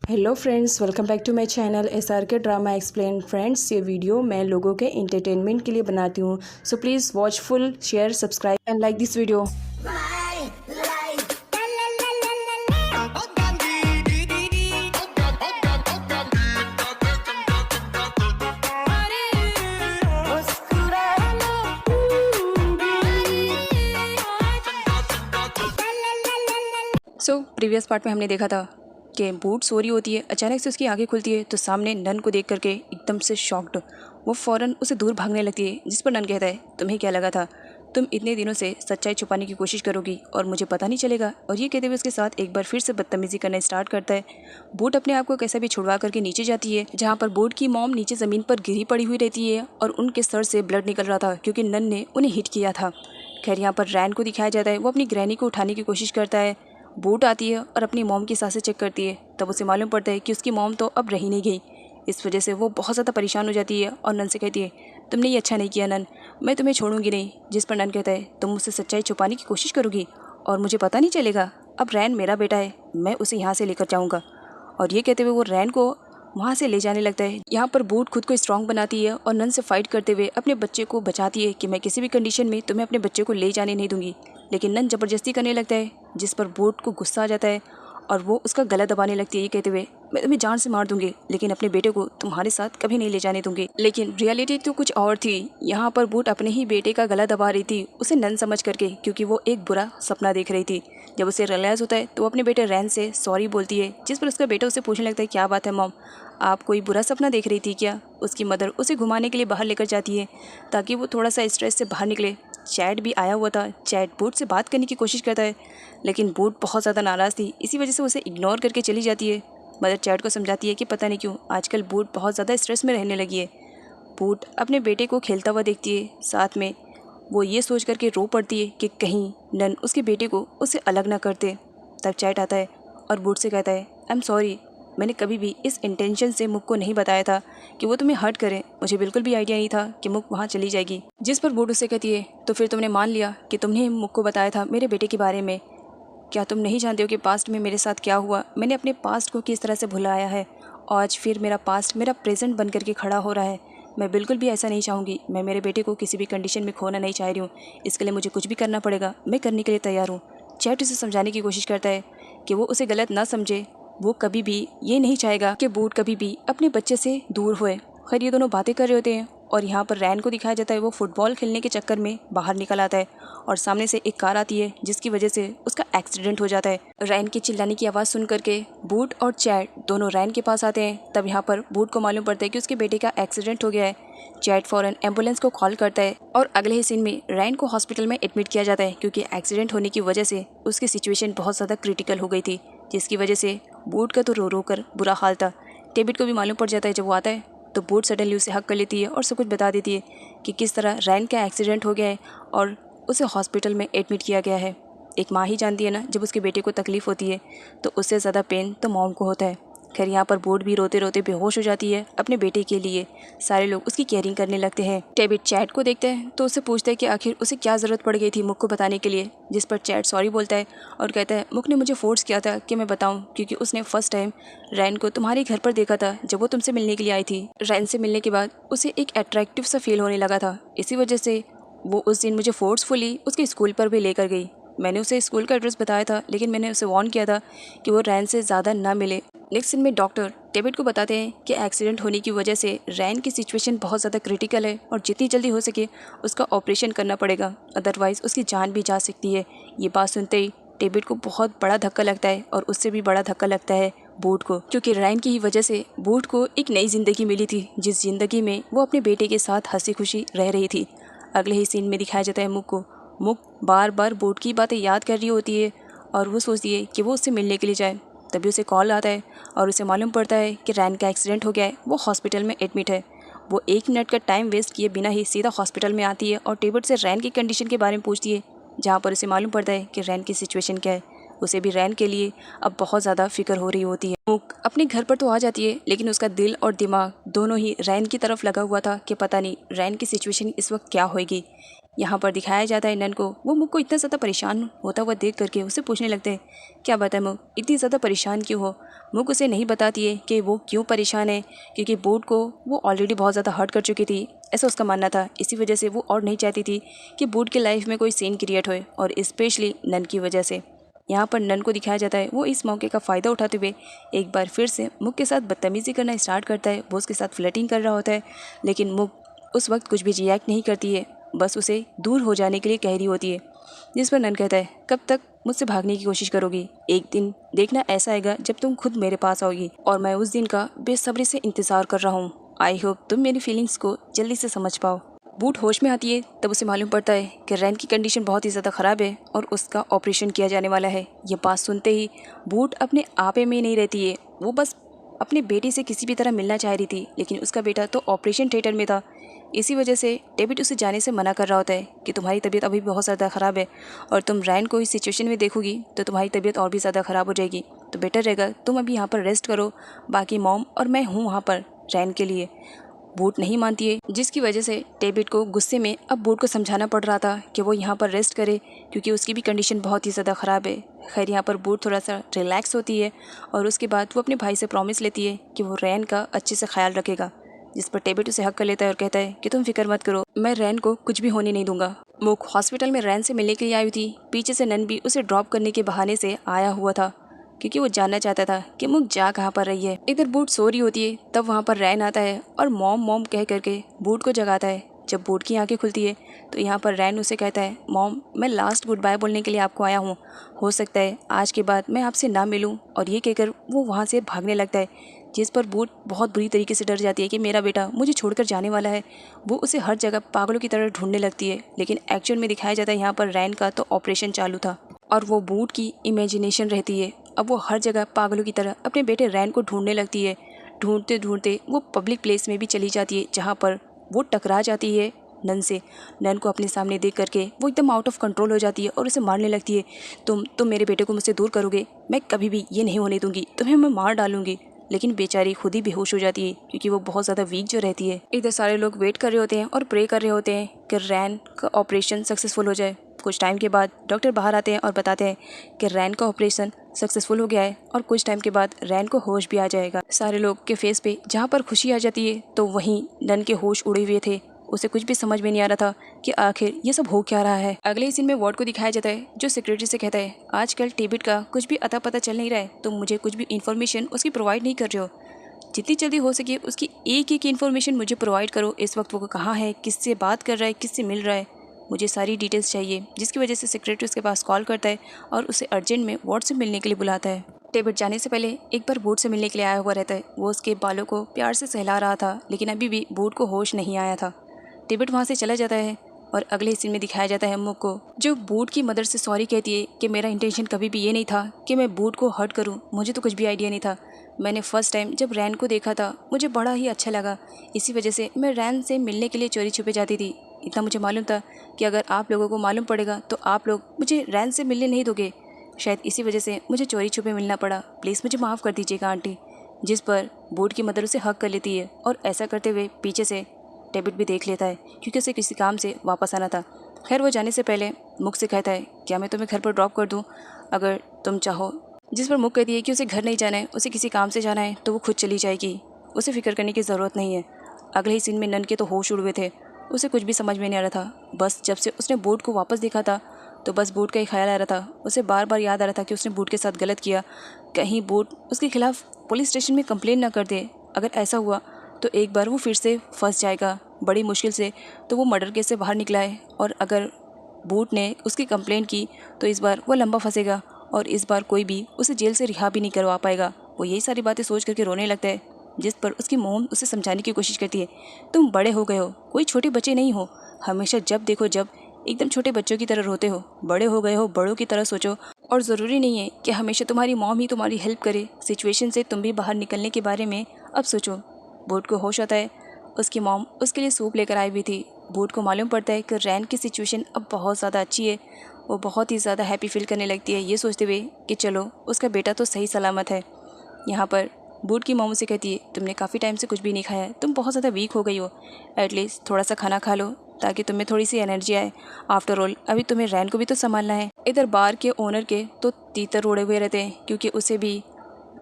Hello friends, welcome back to my channel SRK drama explain. Friends, ये video मैं लोगों के एंटरटेनमेंट के लिए बनाती हूँ, so please watch full, share, subscribe and like this video. Previous part में हमने देखा था कि बूट सो रही होती है, अचानक से उसकी आंखें खुलती है तो सामने नन को देख करके एकदम से शॉक्ड वो फ़ौरन उसे दूर भागने लगती है, जिस पर नन कहता है, तुम्हें क्या लगा था तुम इतने दिनों से सच्चाई छुपाने की कोशिश करोगी और मुझे पता नहीं चलेगा। और ये कहते हुए उसके साथ एक बार फिर से बदतमीजी करना स्टार्ट करता है। बूट अपने आप को कैसा भी छुड़वा करके नीचे जाती है, जहाँ पर बूट की मॉम नीचे ज़मीन पर गिरी पड़ी हुई रहती है और उनके सर से ब्लड निकल रहा था क्योंकि नन ने उन्हें हिट किया था। खैर, यहाँ पर रैन को दिखाया जाता है, वो अपनी ग्रैनी को उठाने की कोशिश करता है। बूट आती है और अपनी मॉम की सांसें चेक करती है, तब उसे मालूम पड़ता है कि उसकी मॉम तो अब रही नहीं गई। इस वजह से वो बहुत ज़्यादा परेशान हो जाती है और नन से कहती है, तुमने ये अच्छा नहीं किया नन, मैं तुम्हें छोड़ूंगी नहीं। जिस पर नन कहता है, तुम मुझसे सच्चाई छुपाने की कोशिश करोगी और मुझे पता नहीं चलेगा। अब रैन मेरा बेटा है, मैं उसे यहाँ से लेकर जाऊँगा। और ये कहते हुए वो रैन को वहाँ से ले जाने लगता है। यहाँ पर बूट खुद को स्ट्रांग बनाती है और नन से फाइट करते हुए अपने बच्चे को बचाती है कि मैं किसी भी कंडीशन में तुम्हें अपने बच्चे को ले जाने नहीं दूंगी। लेकिन नन ज़बरदस्ती करने लगता है, जिस पर बूट को गुस्सा आ जाता है और वो उसका गला दबाने लगती है, ये कहते हुए, मैं तुम्हें जान से मार दूंगी लेकिन अपने बेटे को तुम्हारे साथ कभी नहीं ले जाने दूंगी। लेकिन रियलिटी तो कुछ और थी। यहाँ पर बूट अपने ही बेटे का गला दबा रही थी, उसे नन समझ करके, क्योंकि वो एक बुरा सपना देख रही थी। जब उसे रियलाइज़ होता है तो वो अपने बेटे रैन से सॉरी बोलती है, जिस पर उसका बेटा उसे पूछने लगता है, क्या बात है मॉम, आप कोई बुरा सपना देख रही थी क्या। उसकी मदर उसे घुमाने के लिए बाहर लेकर जाती है ताकि वो थोड़ा सा स्ट्रेस से बाहर निकले। चैट भी आया हुआ था, चैट बूट से बात करने की कोशिश करता है लेकिन बूट बहुत ज़्यादा नाराज़ थी, इसी वजह से उसे इग्नोर करके चली जाती है। मदर चैट को समझाती है कि पता नहीं क्यों आजकल बूट बहुत ज़्यादा स्ट्रेस में रहने लगी है। बूट अपने बेटे को खेलता हुआ देखती है, साथ में वो ये सोच करके रो पड़ती है कि कहीं नन उसके बेटे को उससे अलग ना करते। तब चैट आता है और बूट से कहता है, आई एम सॉरी, मैंने कभी भी इस इंटेंशन से मुक को नहीं बताया था कि वो तुम्हें हर्ट करे, मुझे बिल्कुल भी आइडिया नहीं था कि मुक वहाँ चली जाएगी। जिस पर बूट उसे कहती है, तो फिर तुमने मान लिया कि तुमने मुक को बताया था मेरे बेटे के बारे में। क्या तुम नहीं जानते हो कि पास्ट में मेरे साथ क्या हुआ, मैंने अपने पास्ट को किस तरह से भुलाया है। आज फिर मेरा पास्ट मेरा प्रेजेंट बन करके खड़ा हो रहा है। मैं बिल्कुल भी ऐसा नहीं चाहूँगी, मैं मेरे बेटे को किसी भी कंडीशन में खोना नहीं चाह रही हूँ। इसके लिए मुझे कुछ भी करना पड़ेगा, मैं करने के लिए तैयार हूँ। चैट उसे समझाने की कोशिश करता है कि वो उसे गलत ना समझे, वो कभी भी ये नहीं चाहेगा कि बूट कभी भी अपने बच्चे से दूर होए। खैर, ये दोनों बातें कर रहे होते हैं और यहाँ पर रैन को दिखाया जाता है, वो फुटबॉल खेलने के चक्कर में बाहर निकल आता है और सामने से एक कार आती है जिसकी वजह से उसका एक्सीडेंट हो जाता है। रैन की चिल्लाने की आवाज़ सुन करके बूट और चैट दोनों रैन के पास आते हैं। तब यहाँ पर बूट को मालूम पड़ता है कि उसके बेटे का एक्सीडेंट हो गया है। चैट फ़ौरन एम्बुलेंस को कॉल करता है और अगले ही सीन में रैन को हॉस्पिटल में एडमिट किया जाता है क्योंकि एक्सीडेंट होने की वजह से उसकी सिचुएशन बहुत ज़्यादा क्रिटिकल हो गई थी, जिसकी वजह से बूट का तो रो रो कर बुरा हाल था। डेविड को भी मालूम पड़ जाता है। जब वो आता है तो बूट सडनली उसे हक कर लेती है और सब कुछ बता देती है कि किस तरह रैन का एक्सीडेंट हो गया है और उसे हॉस्पिटल में एडमिट किया गया है। एक माँ ही जानती है ना, जब उसके बेटे को तकलीफ़ होती है तो उससे ज़्यादा पेन तो मॉम को होता है। खैर, यहाँ पर बूट भी रोते रोते बेहोश हो जाती है अपने बेटे के लिए। सारे लोग उसकी केयरिंग करने लगते हैं। डेविड चैट को देखते हैं तो उससे पूछता है कि आखिर उसे क्या ज़रूरत पड़ गई थी मुक को बताने के लिए, जिस पर चैट सॉरी बोलता है और कहता है, मुक ने मुझे फोर्स किया था कि मैं बताऊं क्योंकि उसने फर्स्ट टाइम रैन को तुम्हारे घर पर देखा था जब वो तुमसे मिलने के लिए आई थी। रैन से मिलने के बाद उसे एक अट्रैक्टिव सा फील होने लगा था, इसी वजह से वो उस दिन मुझे फोर्सफुली उसके स्कूल पर भी लेकर गई। मैंने उसे स्कूल का एड्रेस बताया था लेकिन मैंने उसे वार्न किया था कि वो रैन से ज़्यादा ना मिले। नेक्स्ट सीन में डॉक्टर डेविड को बताते हैं कि एक्सीडेंट होने की वजह से रैन की सिचुएशन बहुत ज़्यादा क्रिटिकल है और जितनी जल्दी हो सके उसका ऑपरेशन करना पड़ेगा, अदरवाइज़ उसकी जान भी जा सकती है। ये बात सुनते ही डेविड को बहुत बड़ा धक्का लगता है और उससे भी बड़ा धक्का लगता है बूट को, क्योंकि रैन की ही वजह से बूट को एक नई ज़िंदगी मिली थी, जिस ज़िंदगी में वो अपने बेटे के साथ हंसी खुशी रह रही थी। अगले ही सीन में दिखाया जाता है मुक को। मुक बार बार बूट की बातें याद कर रही होती है और वो सोचती है कि वो उससे मिलने के लिए जाए। तभी उसे कॉल आता है और उसे मालूम पड़ता है कि रैन का एक्सीडेंट हो गया है, वो हॉस्पिटल में एडमिट है। वो 1 मिनट का टाइम वेस्ट किए बिना ही सीधा हॉस्पिटल में आती है और डेविड से रैन की कंडीशन के बारे में पूछती है, जहाँ पर उसे मालूम पड़ता है कि रैन की सिचुएशन क्या है। उसे भी रैन के लिए अब बहुत ज़्यादा फिक्र हो रही होती है। मुक अपने घर पर तो आ जाती है लेकिन उसका दिल और दिमाग दोनों ही रैन की तरफ लगा हुआ था कि पता नहीं रैन की सिचुएशन इस वक्त क्या होगी। यहाँ पर दिखाया जाता है नन को, वो मुख को इतना ज़्यादा परेशान होता हुआ देख करके उससे पूछने लगते हैं, क्या बात है मुख, इतनी ज़्यादा परेशान क्यों हो। मुख उसे नहीं बताती है कि वो क्यों परेशान है, क्योंकि बूट को वो ऑलरेडी बहुत ज़्यादा हर्ट कर चुकी थी, ऐसा उसका मानना था। इसी वजह से वो और नहीं चाहती थी कि बूट की लाइफ में कोई सीन क्रिएट होए, और स्पेशली नन की वजह से। यहाँ पर नन को दिखाया जाता है वो इस मौके का फ़ायदा उठाते हुए एक बार फिर से मुख के साथ बदतमीज़ी करना स्टार्ट करता है। वो उसके साथ फ्लर्टिंग कर रहा होता है, लेकिन मुख उस वक्त कुछ भी रिएक्ट नहीं करती है, बस उसे दूर हो जाने के लिए कह रही होती है। जिस पर नन कहता है, कब तक मुझसे भागने की कोशिश करोगी, एक दिन देखना ऐसा आएगा जब तुम खुद मेरे पास आओगी, और मैं उस दिन का बेसब्री से इंतज़ार कर रहा हूँ। आई होप तुम मेरी फीलिंग्स को जल्दी से समझ पाओ। बूट होश में आती है तब उसे मालूम पड़ता है कि रैन की कंडीशन बहुत ही ज़्यादा ख़राब है और उसका ऑपरेशन किया जाने वाला है। ये बात सुनते ही बूट अपने आपे में नहीं रहती है, वो बस अपने बेटे से किसी भी तरह मिलना चाह रही थी, लेकिन उसका बेटा तो ऑपरेशन थिएटर में था। इसी वजह से डेविड उसे जाने से मना कर रहा होता है कि तुम्हारी तबीयत अभी बहुत ज़्यादा ख़राब है, और तुम रैन को इस सिचुएशन में देखोगी तो तुम्हारी तबीयत और भी ज़्यादा ख़राब हो जाएगी, तो बेटर रहेगा तुम अभी यहाँ पर रेस्ट करो, बाकी मॉम और मैं हूँ वहाँ पर रैन के लिए। बूट नहीं मानती है, जिसकी वजह से डेविड को गुस्से में अब बूट को समझाना पड़ रहा था कि वो यहाँ पर रेस्ट करे, क्योंकि उसकी भी कंडीशन बहुत ही ज़्यादा ख़राब है। खैर यहाँ पर बूट थोड़ा सा रिलैक्स होती है, और उसके बाद वो अपने भाई से प्रॉमिस लेती है कि वो रैन का अच्छे से ख्याल रखेगा। जिस पर डेविड उसे हक कर लेता है और कहता है कि तुम फिक्र मत करो, मैं रैन को कुछ भी होने नहीं दूंगा। वो हॉस्पिटल में रैन से मिलने के लिए आई थी, पीछे से नन भी उसे ड्रॉप करने के बहाने से आया हुआ था, क्योंकि वो जानना चाहता था कि मुख जा कहाँ पर रही है। इधर बूट सो रही होती है तब वहाँ पर रैन आता है और मॉम मॉम कह करके बूट को जगाता है। जब बूट की आंखें खुलती है तो यहाँ पर रैन उसे कहता है, मॉम मैं लास्ट गुड बाय बोलने के लिए आपको आया हूँ, हो सकता है आज के बाद मैं आपसे ना मिलूँ, और ये कहकर वो वहाँ से भागने लगता है। जिस पर बूट बहुत बुरी तरीके से डर जाती है कि मेरा बेटा मुझे छोड़कर जाने वाला है। वो उसे हर जगह पागलों की तरह ढूंढने लगती है, लेकिन एक्चुअल में दिखाया जाता है यहाँ पर रैन का तो ऑपरेशन चालू था और वो बूट की इमेजिनेशन रहती है। अब वो हर जगह पागलों की तरह अपने बेटे रैन को ढूंढने लगती है। ढूंढते ढूंढते वो पब्लिक प्लेस में भी चली जाती है, जहाँ पर वो टकरा जाती है नन से। नन को अपने सामने देख करके वो एकदम आउट ऑफ कंट्रोल हो जाती है और उसे मारने लगती है। तुम मेरे बेटे को मुझसे दूर करोगे, मैं कभी भी ये नहीं होने दूंगी, तुम्हें मैं मार डालूंगी। लेकिन बेचारी खुद ही बेहोश हो जाती है, क्योंकि वो बहुत ज़्यादा वीक जो रहती है। इधर सारे लोग वेट कर रहे होते हैं और प्रे कर रहे होते हैं कि रैन का ऑपरेशन सक्सेसफुल हो जाए। कुछ टाइम के बाद डॉक्टर बाहर आते हैं और बताते हैं कि रैन का ऑपरेशन सक्सेसफुल हो गया है, और कुछ टाइम के बाद रैन को होश भी आ जाएगा। सारे लोग के फेस पे जहाँ पर खुशी आ जाती है तो वहीं नन के होश उड़े हुए थे। उसे कुछ भी समझ में नहीं आ रहा था कि आखिर ये सब हो क्या रहा है। अगले ही सीन में वार्ड को दिखाया जाता है, जो सेक्रेटरी से कहता है, आजकल डेविड का कुछ भी अता पता चल नहीं रहा है, तुम मुझे कुछ भी इन्फॉर्मेशन उसकी प्रोवाइड नहीं कर रहे हो। जितनी जल्दी हो सके उसकी एक एक इन्फॉर्मेशन मुझे प्रोवाइड करो। इस वक्त वो कहाँ है, किससे बात कर रहा है, किससे मिल रहा है, मुझे सारी डिटेल्स चाहिए। जिसकी वजह से सेक्रेटरी उसके पास कॉल करता है और उसे अर्जेंट में वार्ड से मिलने के लिए बुलाता है। डेविड जाने से पहले एक बार बूट से मिलने के लिए आया हुआ रहता है। वो उसके बालों को प्यार से सहला रहा था, लेकिन अभी भी बूट को होश नहीं आया था। डेविड वहाँ से चला जाता है और अगले सीन में दिखाया जाता है मुख को, जो बूट की मदर से सॉरी कहती है कि मेरा इंटेंशन कभी भी ये नहीं था कि मैं बूट को हर्ट करूँ, मुझे तो कुछ भी आइडिया नहीं था। मैंने फर्स्ट टाइम जब रैन को देखा था मुझे बड़ा ही अच्छा लगा, इसी वजह से मैं रैन से मिलने के लिए चोरी छुपे जाती थी। इतना मुझे मालूम था कि अगर आप लोगों को मालूम पड़ेगा तो आप लोग मुझे रैन से मिलने नहीं दोगे, शायद इसी वजह से मुझे चोरी छुपे मिलना पड़ा। प्लीज़ मुझे माफ़ कर दीजिएगा आंटी। जिस पर बूट की मदर उसे हक कर लेती है, और ऐसा करते हुए पीछे से डेविड भी देख लेता है, क्योंकि उसे किसी काम से वापस आना था। खैर वो जाने से पहले मुख से कहता है, क्या मैं तुम्हें घर पर ड्रॉप कर दूं अगर तुम चाहो। जिस पर मुख कहती है कि उसे घर नहीं जाना है, उसे किसी काम से जाना है तो वो खुद चली जाएगी, उसे फिक्र करने की ज़रूरत नहीं है। अगले ही सीन में नन के तो होश उड़ हुए थे, उसे कुछ भी समझ में नहीं आ रहा था। बस जब से उसने बूट को वापस देखा था तो बस बूट का ही ख्याल आ रहा था। उसे बार बार याद आ रहा था कि उसने बूट के साथ गलत किया, कहीं बूट उसके खिलाफ पुलिस स्टेशन में कंप्लेन ना कर दे। अगर ऐसा हुआ तो एक बार वो फिर से फंस जाएगा बड़ी मुश्किल से, तो वो मर्डर केस से बाहर निकला है, और अगर बूट ने उसकी कंप्लेंट की तो इस बार वो लंबा फंसेगा, और इस बार कोई भी उसे जेल से रिहा भी नहीं करवा पाएगा। वो यही सारी बातें सोच करके रोने लगता है। जिस पर उसकी मोम उसे समझाने की कोशिश करती है, तुम बड़े हो गए हो, कोई छोटे बच्चे नहीं हो, हमेशा जब देखो जब एकदम छोटे बच्चों की तरह रोते हो। बड़े हो गए हो, बड़ों की तरह सोचो, और ज़रूरी नहीं है कि हमेशा तुम्हारी मॉम ही तुम्हारी हेल्प करे, सिचुएशन से तुम भी बाहर निकलने के बारे में अब सोचो। बूट को होश आता है, उसकी मॉम उसके लिए सूप लेकर आई हुई थी। बूट को मालूम पड़ता है कि रैन की सिचुएशन अब बहुत ज़्यादा अच्छी है। वो बहुत ही ज़्यादा हैप्पी फील करने लगती है, ये सोचते हुए कि चलो उसका बेटा तो सही सलामत है। यहाँ पर बूट की मॉम उसे कहती है, तुमने काफ़ी टाइम से कुछ भी नहीं खाया, तुम बहुत ज़्यादा वीक हो गई हो, एटलीस्ट थोड़ा सा खाना खा लो, ताकि तुम्हें थोड़ी सी एनर्जी आए। आफ्टर ऑल अभी तुम्हें रैन को भी तो संभालना है। इधर बार के ओनर के तो तीतर उड़े हुए रहते हैं, क्योंकि उसे भी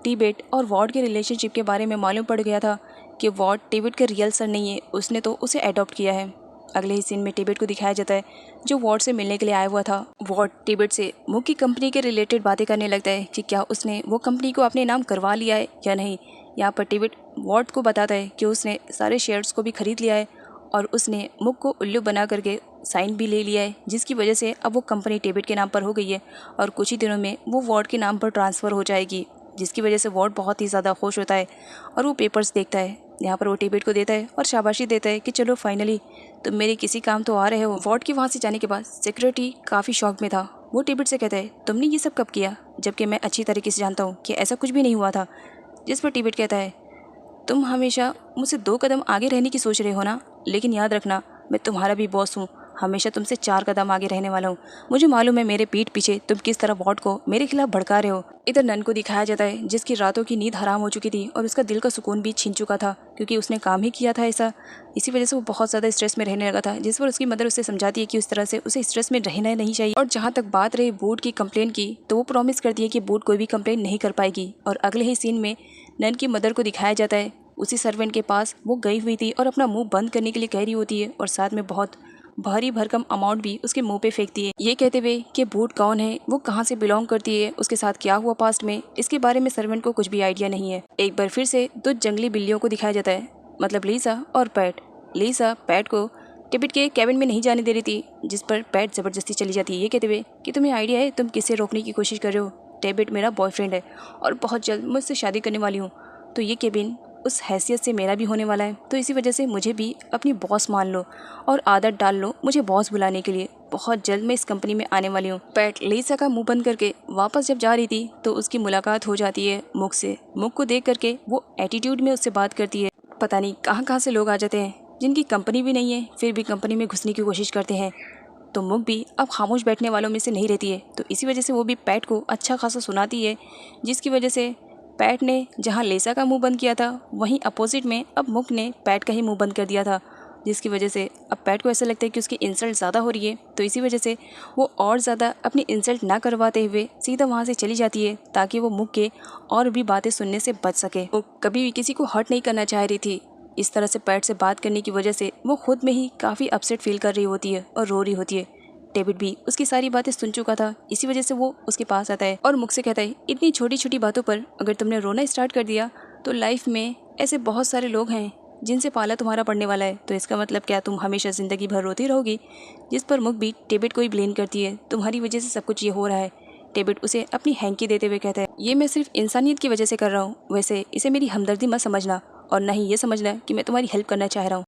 टिबेट और वॉर्ड के रिलेशनशिप के बारे में मालूम पड़ गया था कि वॉर्ड टिबेट का रियल सन नहीं है, उसने तो उसे अडॉप्ट किया है। अगले ही सीन में टिबेट को दिखाया जाता है जो वॉर्ड से मिलने के लिए आया हुआ था। वॉर्ड टिबेट से मुख की कंपनी के रिलेटेड बातें करने लगता है कि क्या उसने वो कंपनी को अपने नाम करवा लिया है या नहीं। यहाँ पर टिबेट वॉर्ड को बताता है कि उसने सारे शेयर्स को भी खरीद लिया है और उसने मुख को उल्लू बना करके साइन भी ले लिया है, जिसकी वजह से अब वो कंपनी टिबेट के नाम पर हो गई है और कुछ ही दिनों में वो वॉर्ड के नाम पर ट्रांसफ़र हो जाएगी, जिसकी वजह से वॉर्ड बहुत ही ज़्यादा खुश होता है और वो पेपर्स देखता है। यहाँ पर वो टिबेट को देता है और शाबाशी देता है कि चलो फाइनली तुम मेरे किसी काम तो आ रहे हो। वॉर्ड के वहाँ से जाने के बाद सिक्योरिटी काफ़ी शॉक में था। वो टिबेट से कहता है तुमने ये सब कब किया, जबकि मैं अच्छी तरीके से जानता हूँ कि ऐसा कुछ भी नहीं हुआ था। जिस पर टिबेट कहता है तुम हमेशा मुझसे 2 कदम आगे रहने की सोच रहे हो ना, लेकिन याद रखना मैं तुम्हारा भी बॉस हूँ, हमेशा तुमसे 4 कदम आगे रहने वाला हूँ। मुझे मालूम है मेरे पीठ पीछे तुम किस तरह वॉर्ड को मेरे खिलाफ भड़का रहे हो। इधर नन को दिखाया जाता है जिसकी रातों की नींद हराम हो चुकी थी और उसका दिल का सुकून भी छीन चुका था, क्योंकि उसने काम ही किया था ऐसा। इसी वजह से वो बहुत ज़्यादा स्ट्रेस में रहने लगा था, जिस पर उसकी मदर उसे समझाती है कि उस तरह से उसे स्ट्रेस में रहना नहीं चाहिए। और जहाँ तक बात रही बूट की कंप्लेन की, तो वो प्रॉमिस करती है कि बूट कोई भी कंप्लेन नहीं कर पाएगी। और अगले ही सीन में नन की मदर को दिखाया जाता है उसी सर्वेंट के पास वो गई हुई थी और अपना मुंह बंद करने के लिए कह रही होती है और साथ में बहुत भारी भरकम अमाउंट भी उसके मुंह पे फेंकती है, ये कहते हुए कि बूट कौन है, वो कहाँ से बिलोंग करती है, उसके साथ क्या हुआ पास्ट में, इसके बारे में सर्वेंट को कुछ भी आइडिया नहीं है। एक बार फिर से 2 जंगली बिल्लियों को दिखाया जाता है, मतलब लीसा और पैट। लीसा पैट को टिबेट के कैबिन में नहीं जाने दे रही थी, जिस पर पैट ज़बरदस्ती चली जाती है, ये कहते हुए कि तुम्हें आइडिया है तुम किसे रोकने की कोशिश कर रहे हो। टिबेट मेरा बॉयफ्रेंड है और बहुत जल्द मुझसे शादी करने वाली हूँ, तो ये केबिन उस हैसियत से मेरा भी होने वाला है, तो इसी वजह से मुझे भी अपनी बॉस मान लो और आदत डाल लो मुझे बॉस बुलाने के लिए। बहुत जल्द मैं इस कंपनी में आने वाली हूँ। पैट लीसा का मुंह बंद करके वापस जब जा रही थी तो उसकी मुलाकात हो जाती है मुख से। मुख को देख करके वो एटीट्यूड में उससे बात करती है। पता नहीं कहाँ कहाँ से लोग आ जाते हैं जिनकी कंपनी भी नहीं है, फिर भी कंपनी में घुसने की कोशिश करते हैं। तो मुख भी अब खामोश बैठने वालों में से नहीं रहती है, तो इसी वजह से वो भी पैट को अच्छा खासा सुनाती है, जिसकी वजह से पैट ने जहां लेसा का मुंह बंद किया था वहीं अपोजिट में अब मुख ने पैट का ही मुंह बंद कर दिया था, जिसकी वजह से अब पैट को ऐसा लगता है कि उसकी इंसल्ट ज़्यादा हो रही है, तो इसी वजह से वो और ज़्यादा अपनी इंसल्ट ना करवाते हुए सीधा वहाँ से चली जाती है ताकि वो मुख के और भी बातें सुनने से बच सके। वो कभी भी किसी को हर्ट नहीं करना चाह रही थी। इस तरह से पैट से बात करने की वजह से वो खुद में ही काफ़ी अपसेट फील कर रही होती है और रो रही होती है। डेविड भी उसकी सारी बातें सुन चुका था, इसी वजह से वो उसके पास आता है और मुख से कहता है इतनी छोटी छोटी बातों पर अगर तुमने रोना स्टार्ट कर दिया तो लाइफ में ऐसे बहुत सारे लोग हैं जिनसे पाला तुम्हारा पड़ने वाला है, तो इसका मतलब क्या तुम हमेशा ज़िंदगी भर रोती रहोगी। जिस पर मुख भी डेविड को ही ब्लेम करती है, तुम्हारी वजह से सब कुछ ये हो रहा है। डेविड उसे अपनी हैंकी देते हुए कहता है ये मैं सिर्फ इंसानियत की वजह से कर रहा हूँ, वैसे इसे मेरी हमदर्दी मत समझना और ना ही ये समझना कि मैं तुम्हारी हेल्प करना चाह रहा हूँ।